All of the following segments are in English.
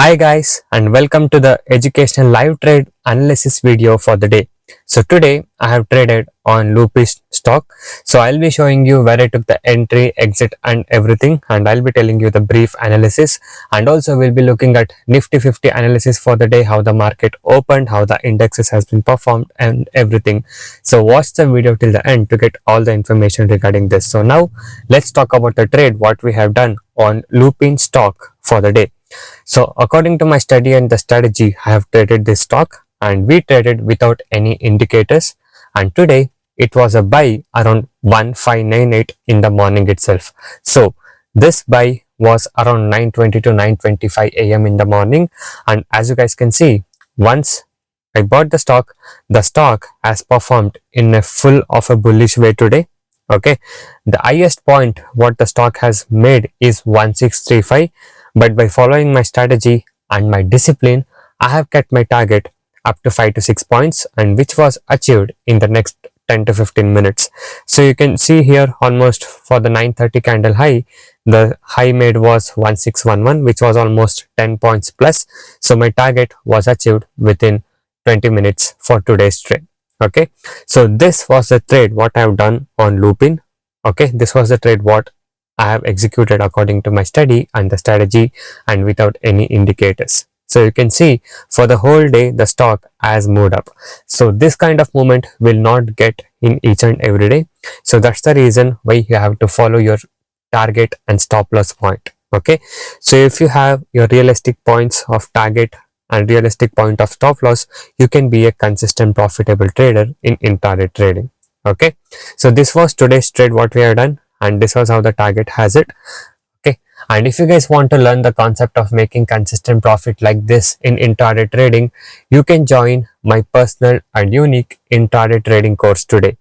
Hi guys, and welcome to the educational live trade analysis video for the day. So today I have traded on Lupin stock. So I'll be showing you where I took the entry, exit and everything, and I'll be telling you the brief analysis, and also we'll be looking at Nifty 50 analysis for the day, how the market opened, how the indexes has been performed and everything. So watch the video till the end to get all the information regarding this. So now let's talk about the trade, what we have done on Lupin stock for the day. So according to my study and the strategy, I have traded this stock and we traded without any indicators, and today it was a buy around 1598 in the morning itself. So this buy was around 9:20 to 9:25 a.m. in the morning, and as you guys can see, once I bought the stock has performed in a full of a bullish way today. Okay, the highest point what the stock has made is 1635, but by following my strategy and my discipline, I have kept my target up to 5 to 6 points, and which was achieved in the next 10 to 15 minutes. So you can see here almost for the 9:30 candle high, the high made was 1611, which was almost 10 points plus. So my target was achieved within 20 minutes for today's trade. Okay, so this was the trade what I have done on Lupin. Okay, this was the trade what I have executed according to my study and the strategy and without any indicators. So you can see for the whole day the stock has moved up. So this kind of movement will not get in each and every day. So that's the reason why you have to follow your target and stop loss point. Okay, so if you have your realistic points of target and realistic point of stop loss, you can be a consistent profitable trader in intraday trading. Okay, so this was today's trade what we have done, and this was how the target has it. Okay, and if you guys want to learn the concept of making consistent profit like this in intraday trading, you can join my personal and unique intraday trading course today.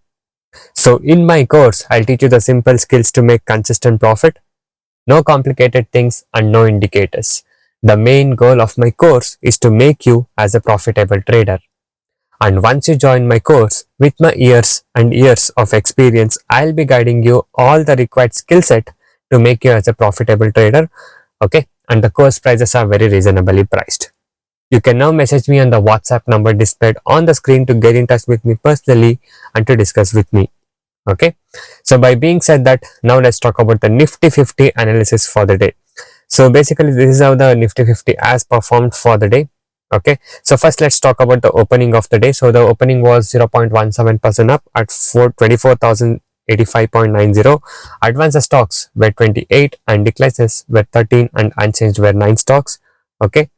So in my course, I'll teach you the simple skills to make consistent profit. No complicated things and no indicators. The main goal of my course is to make you as a profitable trader. And once you join my course, with my years and years of experience, I'll be guiding you all the required skill set to make you as a profitable trader. Okay, and the course prices are very reasonably priced. You can now message me on the WhatsApp number displayed on the screen to get in touch with me personally and to discuss with me. Okay, so by being said that, now let's talk about the Nifty 50 analysis for the day. So basically this is how the Nifty 50 has performed for the day. Okay, so first let's talk about the opening of the day. So the opening was 0.17% up at 24,085.90. Advanced stocks were 28 and declines were 13 and unchanged were 9 stocks. Okay,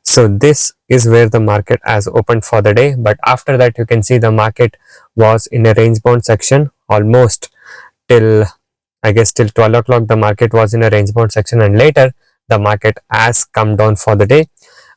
so this is where the market has opened for the day, but after that you can see the market was in a range bound section almost till, I guess, till 12 o'clock the market was in a range bound section, and later the market has come down for the day,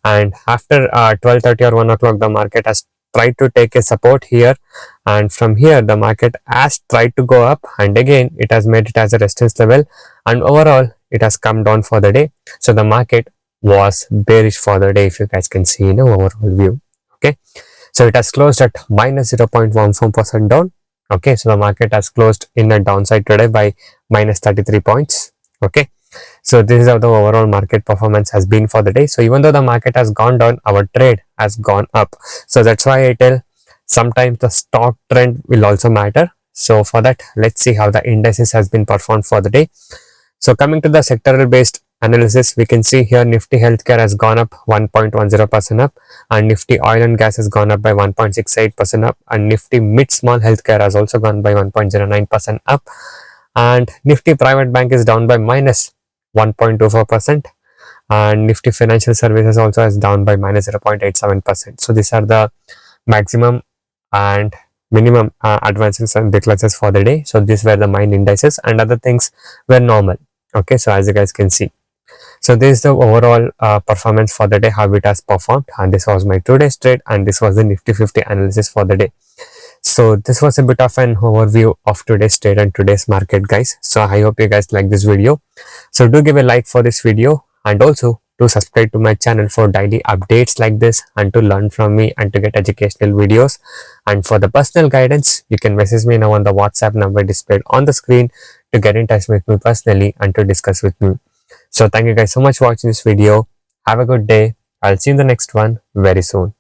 and after 12:30 or 1 o'clock the market has tried to take a support here, and from here the market has tried to go up, and again it has made it as a resistance level, and overall it has come down for the day. So the market was bearish for the day, if you guys can see in an overall view. Okay, so it has closed at minus 0.14% down. Okay, so the market has closed in a downside today by minus 33 points. Okay, so this is how the overall market performance has been for the day. So even though the market has gone down, our trade has gone up. So that's why I tell sometimes the stock trend will also matter. So for that, let's see how the indices has been performed for the day. So coming to the sectoral based analysis, we can see here Nifty Healthcare has gone up 1.10% up, and Nifty Oil and Gas has gone up by 1.68% up, and Nifty Mid Small Healthcare has also gone by 1.09% up, and Nifty Private Bank is down by minus 1.24%, and Nifty Financial Services also is down by minus 0.87%. So these are the maximum and minimum advances and declines for the day. So these were the main indices, and other things were normal. Okay, so as you guys can see, so this is the overall performance for the day, how it has performed, and this was my today's trade, and this was the Nifty 50 analysis for the day. So this was a bit of an overview of today's trade and today's market, guys. So I hope you guys like this video. So do give a like for this video, and also to subscribe to my channel for daily updates like this, and to learn from me and to get educational videos. And for the personal guidance, you can message me now on the WhatsApp number displayed on the screen to get in touch with me personally and to discuss with me. So thank you guys so much for watching this video, Have a good day. I'll see you in the next one very soon.